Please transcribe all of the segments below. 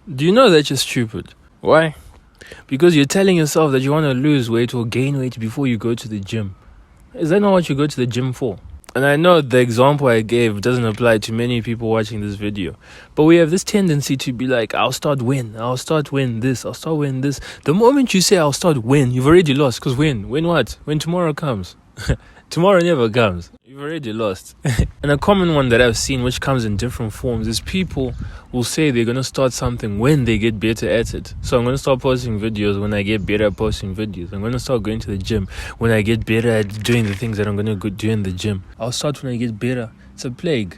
Do you know that you're stupid? Why? Because you're telling yourself that you want to lose weight or gain weight before you go to the gym. Is that not what you go to the gym for? And I know the example I gave doesn't apply to many people watching this video, but we have this tendency to be like, I'll start win this. The moment you say I'll start win, you've already lost. Because win what? When tomorrow comes. Tomorrow never comes. You've already lost. And a common one that I've seen, which comes in different forms, is people will say they're going to start something when they get better at it. So I'm going to start posting videos when I get better at posting videos. I'm going to start going to the gym when I get better at doing the things that I'm going to do in the gym. I'll start when I get better. It's a plague.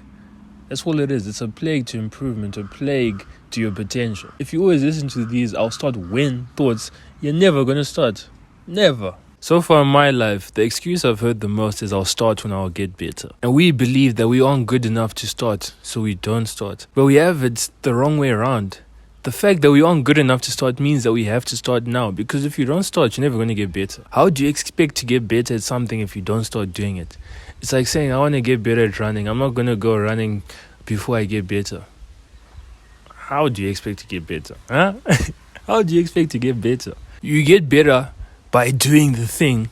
That's all it is. It's a plague to improvement, a plague to your potential. If you always listen to these I'll start when thoughts, you're never going to start. Never. So far in my life, the excuse I've heard the most is I'll start when I'll get better. And we believe that we aren't good enough to start, so we don't start. But we have it the wrong way around. The fact that we aren't good enough to start means that we have to start now, because if you don't start, you're never going to get better. How do you expect to get better at something if you don't start doing it? It's like saying, I want to get better at running. I'm not going to go running before I get better. How do you expect to get better? Huh? How do you expect to get better? You get better by doing the thing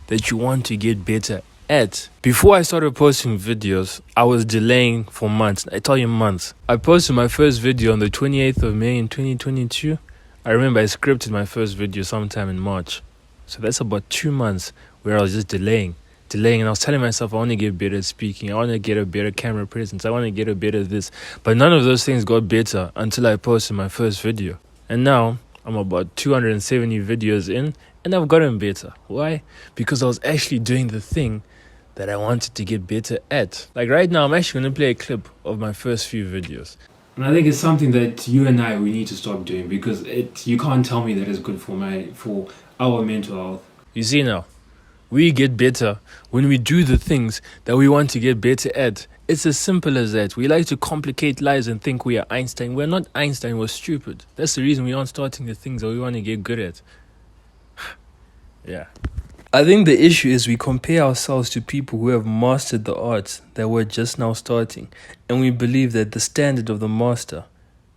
that you want to get better at. Before I started posting videos, I was delaying for months. I tell you, months. I posted my first video on the 28th of May in 2022. I remember I scripted my first video sometime in March. So that's about 2 months where I was just delaying. And I was telling myself I want to get better at speaking. I want to get a better camera presence. I want to get a better this. But none of those things got better until I posted my first video. And now I'm about 270 videos in, and I've gotten better. Why? Because I was actually doing the thing that I wanted to get better at. Like right now, I'm actually going to play a clip of my first few videos. And I think it's something that you and we need to stop doing, because you can't tell me that it's good for our mental health. You see now, we get better when we do the things that we want to get better at. It's as simple as that. We like to complicate lives and think we are Einstein. We're not Einstein, we're stupid. That's the reason we aren't starting the things that we want to get good at. Yeah. I think the issue is we compare ourselves to people who have mastered the art that we're just now starting, and we believe that the standard of the master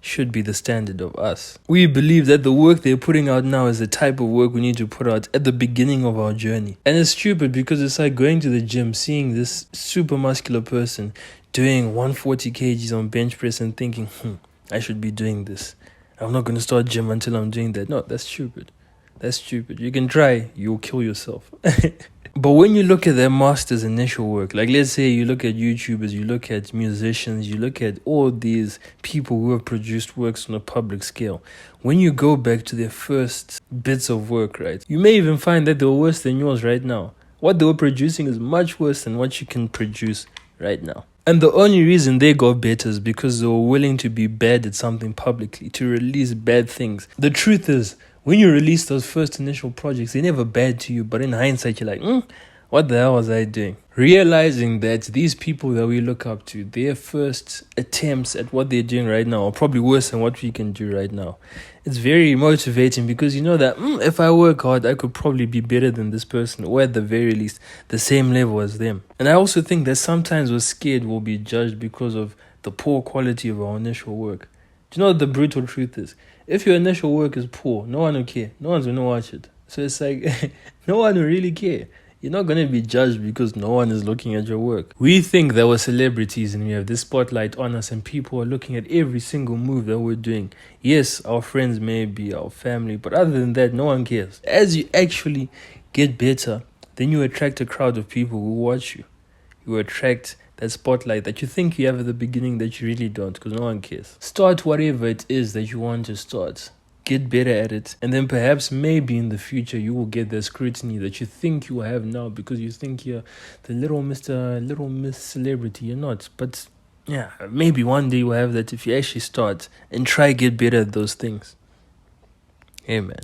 should be the standard of us. We believe that the work they're putting out now is the type of work we need to put out at the beginning of our journey. And it's stupid, because it's like going to the gym, seeing this super muscular person doing 140 kgs on bench press and thinking, I should be doing this. I'm not going to start gym until I'm doing that. No, that's stupid. That's stupid. You can try, you'll kill yourself. But when you look at their master's initial work, like let's say you look at YouTubers, you look at musicians, you look at all these people who have produced works on a public scale, when you go back to their first bits of work, right, you may even find that they were worse than yours right now. What they were producing is much worse than what you can produce right now. And the only reason they got better is because they were willing to be bad at something publicly, to release bad things. The truth is, when you release those first initial projects, they're never bad to you, but in hindsight, you're like, what the hell was I doing? Realizing that these people that we look up to, their first attempts at what they're doing right now are probably worse than what we can do right now. It's very motivating, because you know that if I work hard, I could probably be better than this person, or at the very least, the same level as them. And I also think that sometimes we're scared we'll be judged because of the poor quality of our initial work. Do you know what the brutal truth is? If your initial work is poor, no one will care. No one's going to watch it. So it's like, no one will really care. You're not going to be judged because no one is looking at your work. We think that we're celebrities and we have this spotlight on us and people are looking at every single move that we're doing. Yes, our friends may be our family, but other than that, no one cares. As you actually get better, then you attract a crowd of people who watch you. You attract that spotlight that you think you have at the beginning that you really don't, because no one cares. Start whatever it is that you want to start. Get better at it, and then perhaps maybe in the future you will get the scrutiny that you think you have now, because you think you're the little Miss Celebrity. You're not, but yeah, maybe one day you will have that if you actually start and try get better at those things. Hey man.